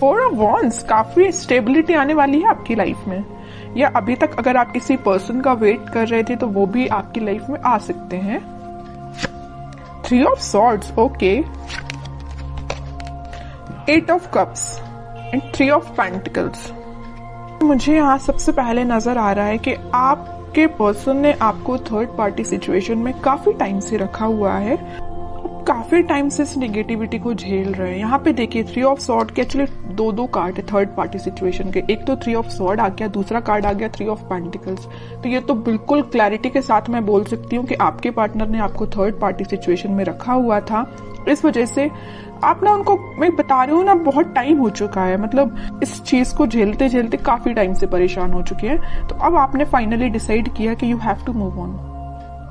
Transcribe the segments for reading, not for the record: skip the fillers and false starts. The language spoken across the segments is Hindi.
4 ऑफ वॉन्ड्स, काफी स्टेबिलिटी आने वाली है आपकी लाइफ में, या अभी तक अगर आप किसी पर्सन का वेट कर रहे थे तो वो भी आपकी लाइफ में आ सकते हैं। 3 of swords, okay. 8 of cups and 3 of pentacles. मुझे यहाँ सबसे पहले नजर आ रहा है कि आपके पर्सन ने आपको थर्ड पार्टी सिचुएशन में काफी टाइम से रखा हुआ है, काफी टाइम से इस नेगेटिविटी को झेल रहे हैं। यहाँ पे देखिए 3 ऑफ सॉर्ड के एक्चुअली दो कार्ड है थर्ड पार्टी सिचुएशन के, एक तो 3 ऑफ सॉर्ड आ गया, दूसरा कार्ड आ गया 3 ऑफ पेंटिकल्स। तो ये तो बिल्कुल क्लैरिटी के साथ मैं बोल सकती हूँ कि आपके पार्टनर ने आपको थर्ड पार्टी सिचुएशन में रखा हुआ था। इस वजह से आप ना उनको, मैं बता रही हूँ ना, बहुत टाइम हो चुका है, मतलब इस चीज को झेलते झेलते काफी टाइम से परेशान हो चुके हैं। तो अब आपने फाइनली डिसाइड किया कि you have to move on,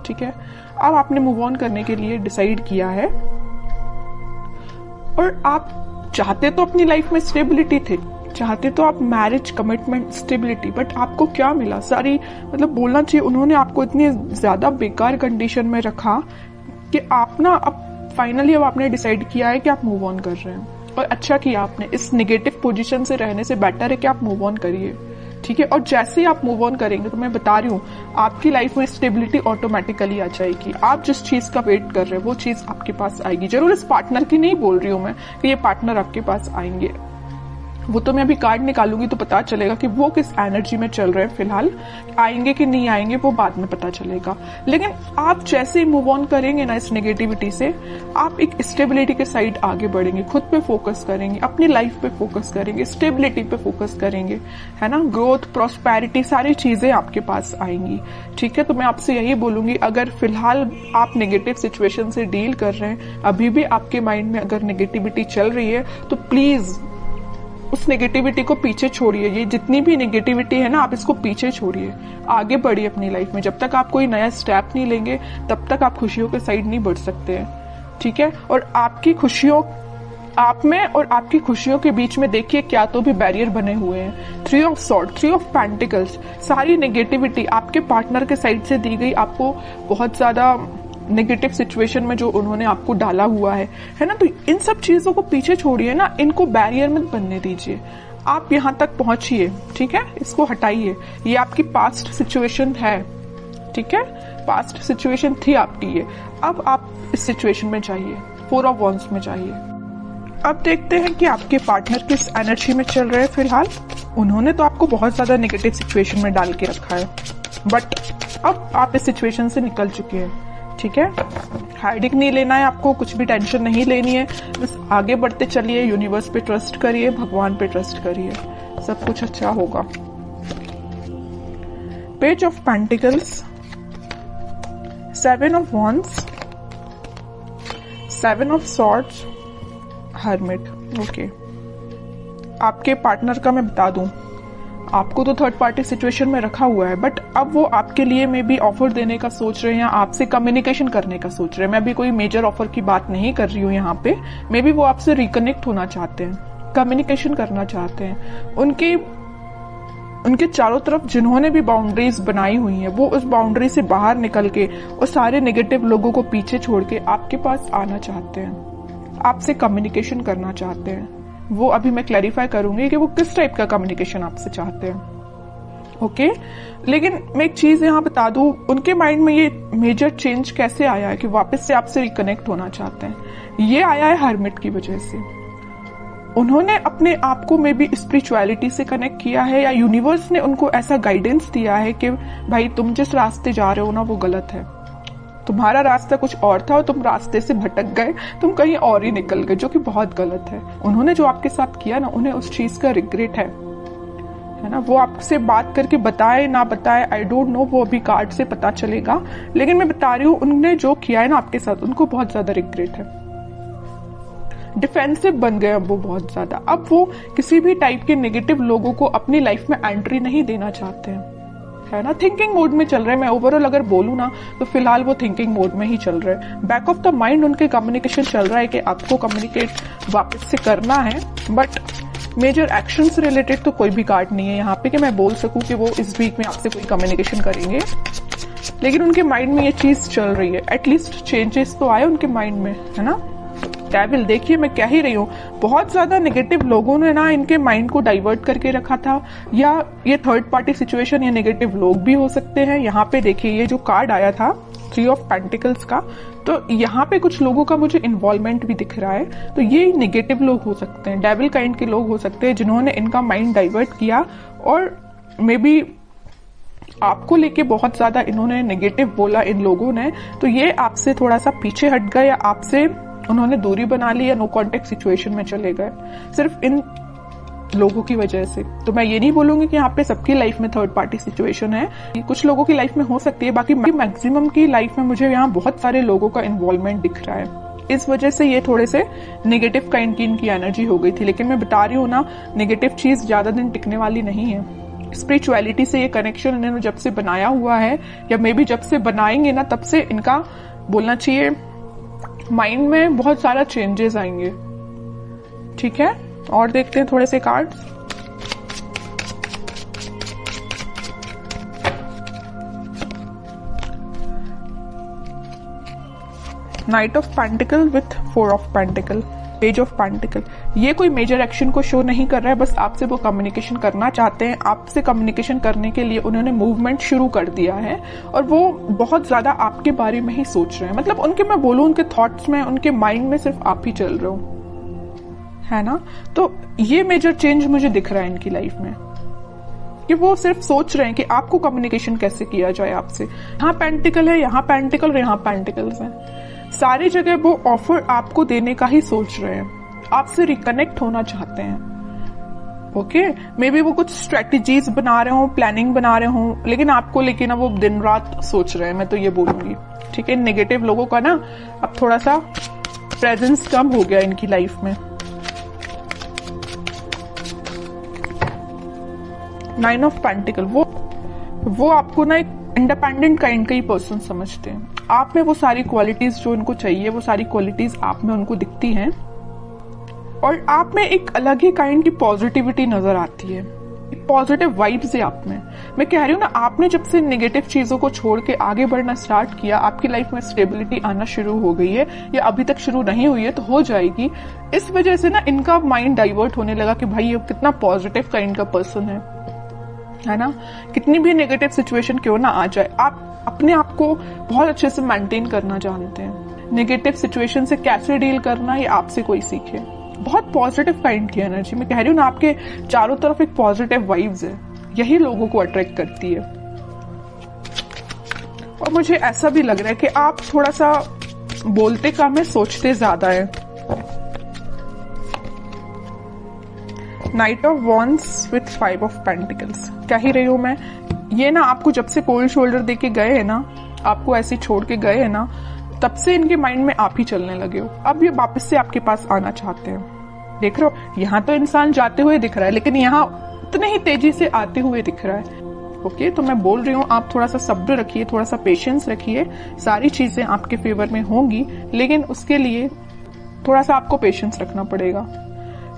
ठीक है। अब आपने मूव ऑन करने के लिए डिसाइड किया है, और आप चाहते तो अपनी लाइफ में स्टेबिलिटी थे, चाहते तो आप मैरिज, कमिटमेंट, स्टेबिलिटी, बट आपको क्या मिला? सारी, मतलब बोलना चाहिए उन्होंने आपको इतनी ज्यादा बेकार कंडीशन में रखा कि आप ना अब फाइनली अब आपने डिसाइड किया है कि आप मूव ऑन कर रहे हैं, और अच्छा किया आपने। इस नेगेटिव पोजीशन से रहने से बेटर है कि आप मूव ऑन करिए, ठीक है। और जैसे ही आप मूव ऑन करेंगे तो मैं बता रही हूँ आपकी लाइफ में स्टेबिलिटी ऑटोमेटिकली आ जाएगी। आप जिस चीज का वेट कर रहे हैं वो चीज आपके पास आएगी। जरूर इस पार्टनर की नहीं बोल रही हूँ मैं कि ये पार्टनर आपके पास आएंगे, वो तो मैं अभी कार्ड निकालूंगी तो पता चलेगा कि वो किस एनर्जी में चल रहे हैं फिलहाल, आएंगे कि नहीं आएंगे वो बाद में पता चलेगा। लेकिन आप जैसे ही मूव ऑन करेंगे ना इस नेगेटिविटी से, आप एक स्टेबिलिटी के साइड आगे बढ़ेंगे, खुद पे फोकस करेंगे, अपनी लाइफ पे फोकस करेंगे, स्टेबिलिटी पे फोकस करेंगे, है ना। ग्रोथ, प्रॉस्पेरिटी, सारी चीजें आपके पास आएंगी, ठीक है। तो मैं आपसे यही बोलूंगी, अगर फिलहाल आप नेगेटिव सिचुएशन से डील कर रहे हैं, अभी भी आपके माइंड में अगर नेगेटिविटी चल रही है, तो प्लीज उस नेगेटिविटी को पीछे छोड़िए। ये जितनी भी नेगेटिविटी है ना, आप इसको पीछे छोड़िए, आगे बढ़िए अपनी लाइफ में। जब तक आप कोई नया स्टेप नहीं लेंगे तब तक आप खुशियों के साइड नहीं बढ़ सकते हैं, ठीक है। और आपकी खुशियों, आप में और आपकी खुशियों के बीच में देखिए क्या तो भी बैरियर बने हुए हैं। 3 ऑफ सॉर्ड, 3 ऑफ पेंटिकल्स, सारी नेगेटिविटी आपके पार्टनर के साइड से दी गई, आपको बहुत ज्यादा नेगेटिव सिचुएशन में जो उन्होंने आपको डाला हुआ है ना। तो इन सब चीजों को पीछे छोड़िए ना, इनको बैरियर मत बनने दीजिए। आप यहाँ तक पहुंचिए, ठीक है, इसको हटाइए। ये आपकी पास्ट सिचुएशन है, ठीक है, पास्ट सिचुएशन थी आपकी ये। अब आप इस सिचुएशन में जाइए, 4 ऑफ वॉन्ड्स में जाइए। अब देखते हैं कि आपके पार्टनर किस एनर्जी में चल रहे हैं फिलहाल। उन्होंने तो आपको बहुत ज्यादा नेगेटिव सिचुएशन में डाल के रखा है, बट अब आप इस सिचुएशन से निकल चुके हैं, ठीक है। हाइडिंग नहीं लेना है आपको, कुछ भी टेंशन नहीं लेनी है, बस आगे बढ़ते चलिए, यूनिवर्स पे ट्रस्ट करिए, भगवान पे ट्रस्ट करिए, सब कुछ अच्छा होगा। Page of pentacles, 7 of wands, 7 of swords, hermit, okay. आपके पार्टनर का मैं बता दूं, आपको तो थर्ड पार्टी सिचुएशन में रखा हुआ है, बट अब वो आपके लिए मे बी ऑफर देने का सोच रहे हैं, आपसे कम्युनिकेशन करने का सोच रहे हैं। मैं अभी कोई मेजर ऑफर की बात नहीं कर रही हूँ यहाँ पे, मे बी वो आपसे रिकनेक्ट होना चाहते हैं, कम्युनिकेशन करना चाहते हैं। उनके चारों तरफ जिन्होंने भी बाउंड्रीज बनाई हुई है, वो उस बाउंड्री से बाहर निकल के और सारे नेगेटिव लोगों को पीछे छोड़ के आपके पास आना चाहते हैं, आपसे कम्युनिकेशन करना चाहते हैं। वो अभी मैं क्लैरिफाई करूंगी कि वो किस टाइप का कम्युनिकेशन आपसे चाहते हैं, ओके। लेकिन मैं एक चीज यहाँ बता दूं, उनके माइंड में ये मेजर चेंज कैसे आया है कि वापस से आपसे रिकनेक्ट होना चाहते हैं। ये आया है हर्मिट की वजह से। उन्होंने अपने आप को मे बी स्पिरिचुअलिटी से कनेक्ट किया है, या यूनिवर्स ने उनको ऐसा गाइडेंस दिया है कि भाई तुम जिस रास्ते जा रहे हो ना वो गलत है, तुम्हारा रास्ता कुछ और था और तुम रास्ते से भटक गए, तुम कहीं और ही निकल गए, जो कि बहुत गलत है। उन्होंने जो आपके साथ किया ना, उन्हें उस चीज का रिग्रेट है ना। वो आपसे बात करके बताए ना बताए, आई डोंट नो, वो अभी कार्ड से पता चलेगा। लेकिन मैं बता रही हूँ, उन्होंने जो किया है ना आपके साथ, उनको बहुत ज्यादा रिग्रेट है। डिफेंसिव बन गए अब वो बहुत ज्यादा। अब वो किसी भी टाइप के नेगेटिव लोगों को अपनी लाइफ में एंट्री नहीं देना चाहते हैं, है ना। थिंकिंग मोड में चल रहे हैं। मैं ओवरऑल अगर बोलूँ ना तो फिलहाल वो थिंकिंग मोड में ही चल रहे हैं। बैक ऑफ द माइंड उनके कम्युनिकेशन चल रहा है कि आपको कम्युनिकेट वापस से करना है, बट मेजर एक्शन से रिलेटेड तो कोई भी कार्ड नहीं है यहाँ पे कि मैं बोल सकूं कि वो इस वीक में आपसे कोई कम्युनिकेशन करेंगे। लेकिन उनके माइंड में ये चीज चल रही है, एटलीस्ट चेंजेस तो आए उनके माइंड में, है ना। डेविल, देखिए मैं कह ही रही हूँ, बहुत ज्यादा नेगेटिव लोगों ने ना इनके माइंड को डाइवर्ट करके रखा था, या ये थर्ड पार्टी सिचुएशन या नेगेटिव लोग भी हो सकते हैं। यहाँ पे देखिए ये जो कार्ड आया था 3 ऑफ पेंटिकल्स का, तो यहाँ पे कुछ लोगों का मुझे इन्वॉल्वमेंट भी दिख रहा है। तो ये नेगेटिव लोग हो सकते हैं, डेविल काइंड के लोग हो सकते हैं जिन्होंने इनका माइंड डाइवर्ट किया, और मे बी आपको लेके बहुत ज्यादा इन्होंने नेगेटिव बोला इन लोगों ने, तो ये आपसे थोड़ा सा पीछे हट गए, या आपसे उन्होंने दूरी बना ली, या नो कॉन्टेक्ट सिचुएशन में चले गए सिर्फ इन लोगों की वजह से। तो मैं ये नहीं बोलूंगी कि यहाँ पे सबकी लाइफ में थर्ड पार्टी सिचुएशन है, कुछ लोगों की लाइफ में हो सकती है, बाकी मैक्सिमम की लाइफ में मुझे यहाँ बहुत सारे लोगों का इन्वॉल्वमेंट दिख रहा है। इस वजह से ये थोड़े से नेगेटिव काइंड की इनकी एनर्जी हो गई थी। लेकिन मैं बता रही हूँ ना, नेगेटिव चीज ज्यादा दिन टिकने वाली नहीं है। स्पिरिचुअलिटी से ये कनेक्शन इन्होंने जब से बनाया हुआ है, या मे बी जब से बनाएंगे ना, तब से इनका बोलना चाहिए माइंड में बहुत सारा चेंजेस आएंगे। ठीक है, और देखते हैं थोड़े से cards. Night of pentacle with 4 of pentacle, page of pentacle. ये कोई मेजर एक्शन को शो नहीं कर रहा है, बस आपसे वो कम्युनिकेशन करना चाहते हैं। आपसे कम्युनिकेशन करने के लिए उन्होंने मूवमेंट शुरू कर दिया है, और वो बहुत ज्यादा आपके बारे में ही सोच रहे हैं। मतलब उनके, मैं बोलूं, उनके थॉट्स में, उनके माइंड में सिर्फ आप ही चल रहे हो, है ना। तो ये मेजर चेंज मुझे दिख रहा है इनकी लाइफ में, कि वो सिर्फ सोच रहे हैं कि आपको कम्युनिकेशन कैसे किया जाए आपसे। यहाँ पेंटिकल है, यहाँ पेंटिकल और यहाँ पेंटिकल्स हैं। सारी जगह वो ऑफर आपको देने का ही सोच रहे हैं, आपसे रिकनेक्ट होना चाहते हैं। ओके, मे बी वो कुछ स्ट्रेटेजीज बना रहे हो, प्लानिंग बना रहे हो, लेकिन आपको लेके ना वो दिन रात सोच रहे हैं, मैं तो ये बोलूंगी। ठीक है, नेगेटिव लोगों का ना अब थोड़ा सा प्रेजेंस कम हो गया इनकी लाइफ में। 9 ऑफ पेंटिकल, वो आपको ना एक इंडिपेंडेंट काइंड का ही पर्सन समझते हैं। आप में वो सारी क्वालिटीज जो उनको चाहिए, वो सारी क्वालिटीज आप में उनको दिखती हैं, और आप में एक अलग ही काइंड की पॉजिटिविटी नजर आती है, पॉजिटिव वाइब्स है आप में। मैं कह रही हूँ ना, आपने जब से नेगेटिव चीजों को छोड़ के आगे बढ़ना स्टार्ट किया, आपकी लाइफ में स्टेबिलिटी आना शुरू हो गई है, या अभी तक शुरू नहीं हुई है तो हो जाएगी। इस वजह से ना इनका माइंड डाइवर्ट होने लगा कि भाई ये कितना पॉजिटिव काइंड का पर्सन है ना। कितनी भी नेगेटिव सिचुएशन क्यों ना आ जाए, आप अपने आप को बहुत अच्छे से मेंटेन करना जानते हैं। नेगेटिव सिचुएशन से कैसे डील करना, ये आपसे कोई सीखे। बहुत पॉजिटिव काइंड की एनर्जी, मैं कह रही हूँ ना, आपके चारों तरफ एक पॉजिटिव वाइब्स है, यही लोगों को अट्रैक्ट करती है। और मुझे ऐसा भी लग रहा है कि आप थोड़ा सा बोलते कम है, सोचते ज्यादा है। Night of wands with 5 of pentacles, कह ही रही हूं मैं, ये ना आपको जब से कोल्ड शोल्डर देके गए हैं ना, आपको ऐसे छोड़ के गए हैं ना, तब से इनके माइंड में आप ही चलने लगे हो। अब ये वापस से आपके पास आना चाहते हैं। देख रहे हो, यहाँ तो इंसान जाते हुए दिख रहा है, लेकिन यहाँ उतने ही तेजी से आते हुए दिख रहा है। ओके, तो मैं बोल रही हूँ, आप थोड़ा सा सब्र रखिए, थोड़ा सा पेशेंस रखिए, सारी चीजें आपके फेवर में होंगी, लेकिन उसके लिए थोड़ा सा आपको पेशेंस रखना पड़ेगा,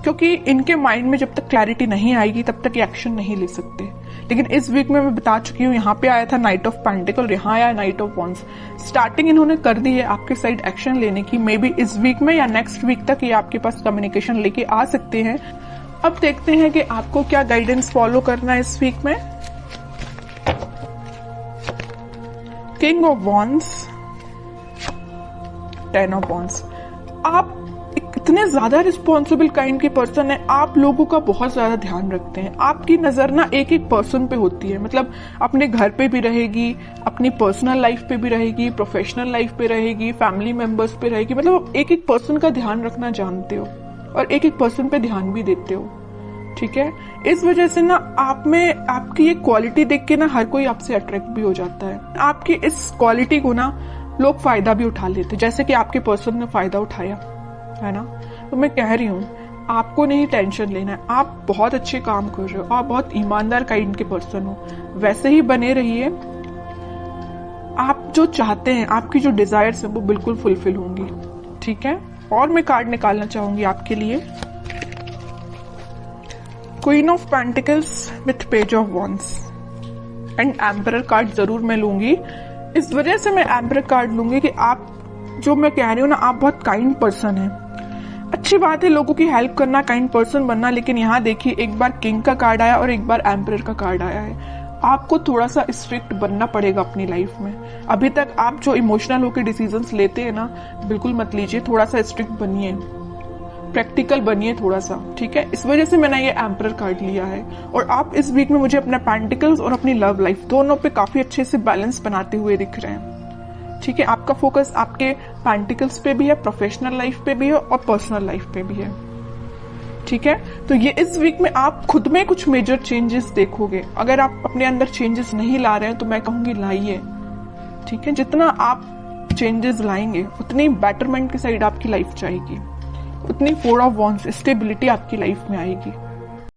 क्योंकि इनके माइंड में जब तक क्लैरिटी नहीं आएगी तब तक एक्शन नहीं ले सकते। लेकिन इस वीक में मैं बता चुकी हूँ, यहाँ पे आया था नाइट ऑफ पेंटिकल, यहाँ आया नाइट ऑफ वॉन्ड्स। स्टार्टिंग इन्होंने कर दी है आपके साइड एक्शन लेने की। मे बी इस वीक में या नेक्स्ट वीक तक ये आपके पास कम्युनिकेशन लेके आ सकते हैं। अब देखते हैं कि आपको क्या गाइडेंस फॉलो करना है इस वीक में। King of wands, 10 of wands. आप इतने ज्यादा रिस्पॉन्सिबल काइंड के पर्सन है, आप लोगों का बहुत ज्यादा ध्यान रखते हैं। आपकी नजर ना एक एक पर्सन पे होती है, मतलब अपने घर पे भी रहेगी, अपनी पर्सनल लाइफ पे भी रहेगी, प्रोफेशनल लाइफ पे रहेगी, फैमिली मेंबर्स पे रहेगी। मतलब एक एक पर्सन का ध्यान रखना जानते हो, और एक एक पर्सन पे ध्यान भी देते हो। ठीक है, इस वजह से ना आप में आपकी ये क्वालिटी देख के ना हर कोई आपसे अट्रैक्ट भी हो जाता है। आपकी इस क्वालिटी को ना लोग फायदा भी उठा लेते, जैसे कि आपके पर्सन ने फायदा उठाया है ना। तो मैं कह रही हूँ, आपको नहीं टेंशन लेना है, आप बहुत अच्छे काम कर रहे हो, आप बहुत ईमानदार काइंड के पर्सन हो, वैसे ही बने रहिए। आप जो चाहते हैं, आपकी जो डिजायर्स है वो बिल्कुल फुलफिल होंगी। ठीक है, और मैं कार्ड निकालना चाहूंगी आपके लिए, queen of pentacles with page of wands and emperor card जरूर मैं लूंगी। इस वजह से मैं एम्परर कार्ड लूंगी कि आप, जो मैं कह रही हूँ ना, आप बहुत काइंड पर्सन हैं। अच्छी बात है लोगों की हेल्प करना, काइंड पर्सन बनना, लेकिन यहाँ देखिए एक बार किंग का कार्ड आया और एक बार एम्परर का कार्ड आया है। आपको थोड़ा सा स्ट्रिक्ट बनना पड़ेगा अपनी लाइफ में। अभी तक आप जो इमोशनल होकर डिसीजंस लेते हैं ना, बिल्कुल मत लीजिए, थोड़ा सा स्ट्रिक्ट बनिए, प्रैक्टिकल बनिए थोड़ा सा, ठीक है। इस वजह से मैंने ये एम्परर कार्ड लिया है। और आप इस वीक में मुझे अपना पेंटिकल्स और अपनी लव लाइफ दोनों पे काफी अच्छे से बैलेंस बनाते हुए दिख रहे हैं, ठीक है। आपका फोकस आपके पेंटिकल्स पे भी है, प्रोफेशनल लाइफ पे भी है और पर्सनल लाइफ पे भी है, ठीक है। तो ये इस वीक में आप खुद में कुछ मेजर चेंजेस देखोगे। अगर आप अपने अंदर चेंजेस नहीं ला रहे हैं तो मैं कहूंगी लाइए, ठीक है। जितना आप चेंजेस लाएंगे उतनी बेटरमेंट की साइड आपकी लाइफ जाएगी, उतनी 4 ऑफ वॉन्ड्स स्टेबिलिटी आपकी लाइफ में आएगी।